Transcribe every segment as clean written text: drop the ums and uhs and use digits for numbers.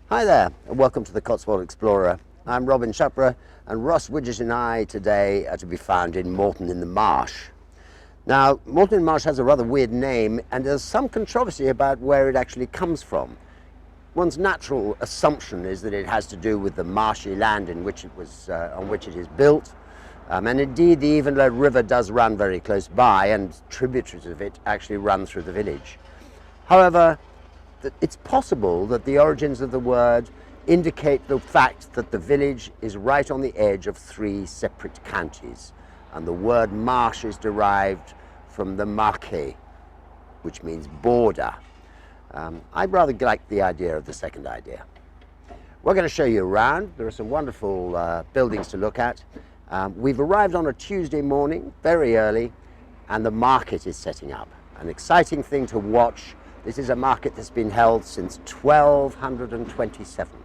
Hi there, and welcome to the Cotswold Explorer. I'm Robin Shuckburgh, and Ross Widget and I today are to be found in Moreton-in-Marsh. Now, Moreton-in-Marsh has a rather weird name, and there's some controversy about where it actually comes from. One's natural assumption is that it has to do with the marshy land in which it was, on which it is built. And indeed, the Evenloe River does run very close by, and tributaries of it actually run through the village. However, it's possible that the origins of the word indicate the fact that the village is right on the edge of three separate counties, and the word marsh is derived from the marche, which means border. I rather like the idea of the second idea. We're going to show you around. There are some wonderful buildings to look at. We've arrived on a Tuesday morning, very early, and the market is setting up. An exciting thing to watch. This is a market that's been held since 1227.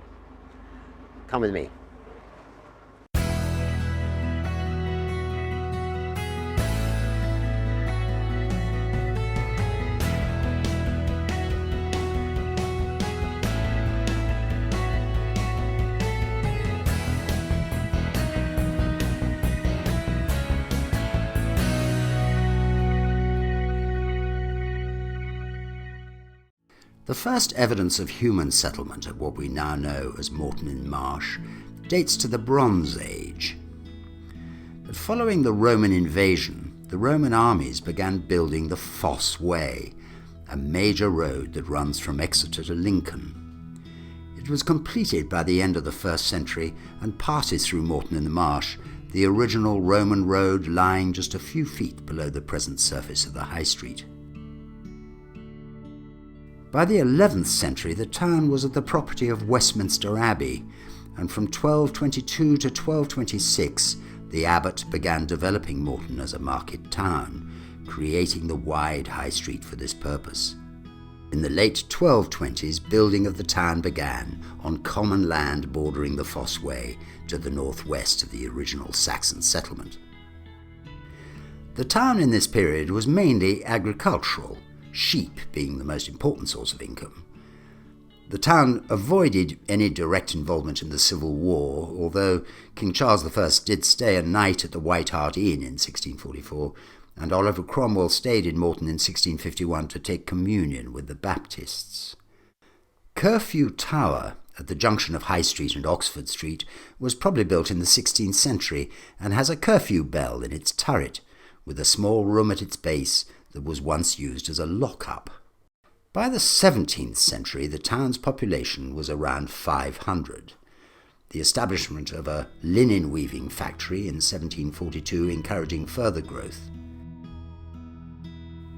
Come with me. The first evidence of human settlement at what we now know as Moreton-in-Marsh dates to the Bronze Age. But following the Roman invasion, the Roman armies began building the Fosse Way, a major road that runs from Exeter to Lincoln. It was completed by the end of the 1st century and passes through Moreton-in-the-Marsh, the original Roman road lying just a few feet below the present surface of the High Street. By the 11th century, the town was the property of Westminster Abbey, and from 1222 to 1226, the abbot began developing Moreton as a market town, creating the wide High Street for this purpose. In the late 1220s, building of the town began on common land bordering the Fosse Way to the northwest of the original Saxon settlement. The town in this period was mainly agricultural, sheep being the most important source of income. The town avoided any direct involvement in the Civil War, although King Charles I did stay a night at the White Hart Inn in 1644, and Oliver Cromwell stayed in Moreton in 1651 to take communion with the Baptists. Curfew Tower, at the junction of High Street and Oxford Street, was probably built in the 16th century and has a curfew bell in its turret, with a small room at its base that was once used as a lock-up. By the 17th century, the town's population was around 500. The establishment of a linen weaving factory in 1742 encouraging further growth.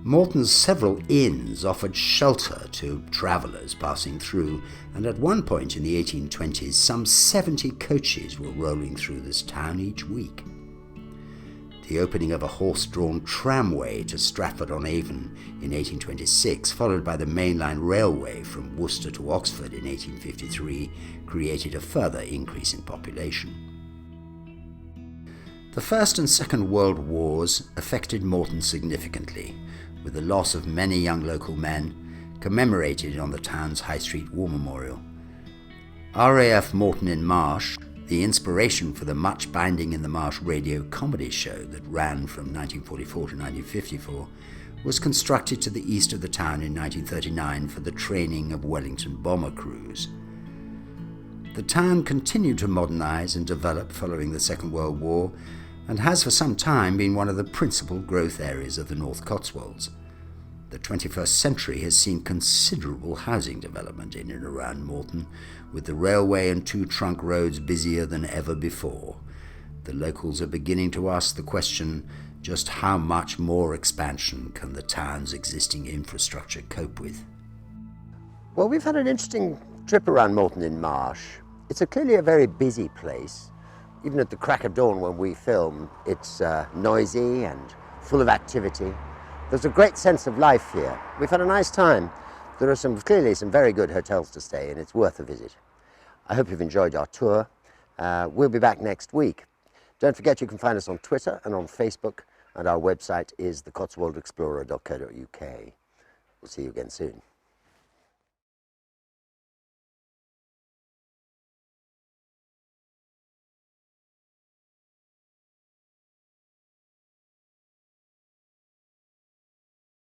Moreton's several inns offered shelter to travellers passing through, and at one point in the 1820s, some 70 coaches were rolling through this town each week. The opening of a horse-drawn tramway to Stratford-on-Avon in 1826, followed by the mainline railway from Worcester to Oxford in 1853, created a further increase in population. The First and Second World Wars affected Moreton significantly, with the loss of many young local men, commemorated on the town's High Street War Memorial. RAF Moreton-in-Marsh, the inspiration for the Much Binding in the Marsh radio comedy show that ran from 1944 to 1954, was constructed to the east of the town in 1939 for the training of Wellington bomber crews. The town continued to modernise and develop following the Second World War, and has for some time been one of the principal growth areas of the North Cotswolds. The 21st century has seen considerable housing development in and around Moreton, with the railway and 2 trunk roads busier than ever before. The locals are beginning to ask the question, just how much more expansion can the town's existing infrastructure cope with? Well, we've had an interesting trip around Moreton-in-Marsh. It's clearly a very busy place. Even at the crack of dawn when we film, it's noisy and full of activity. There's a great sense of life here. We've had a nice time. There are clearly some very good hotels to stay in. It's worth a visit. I hope you've enjoyed our tour. We'll be back next week. Don't forget you can find us on Twitter and on Facebook, and our website is thecotswoldexplorer.co.uk. We'll see you again soon.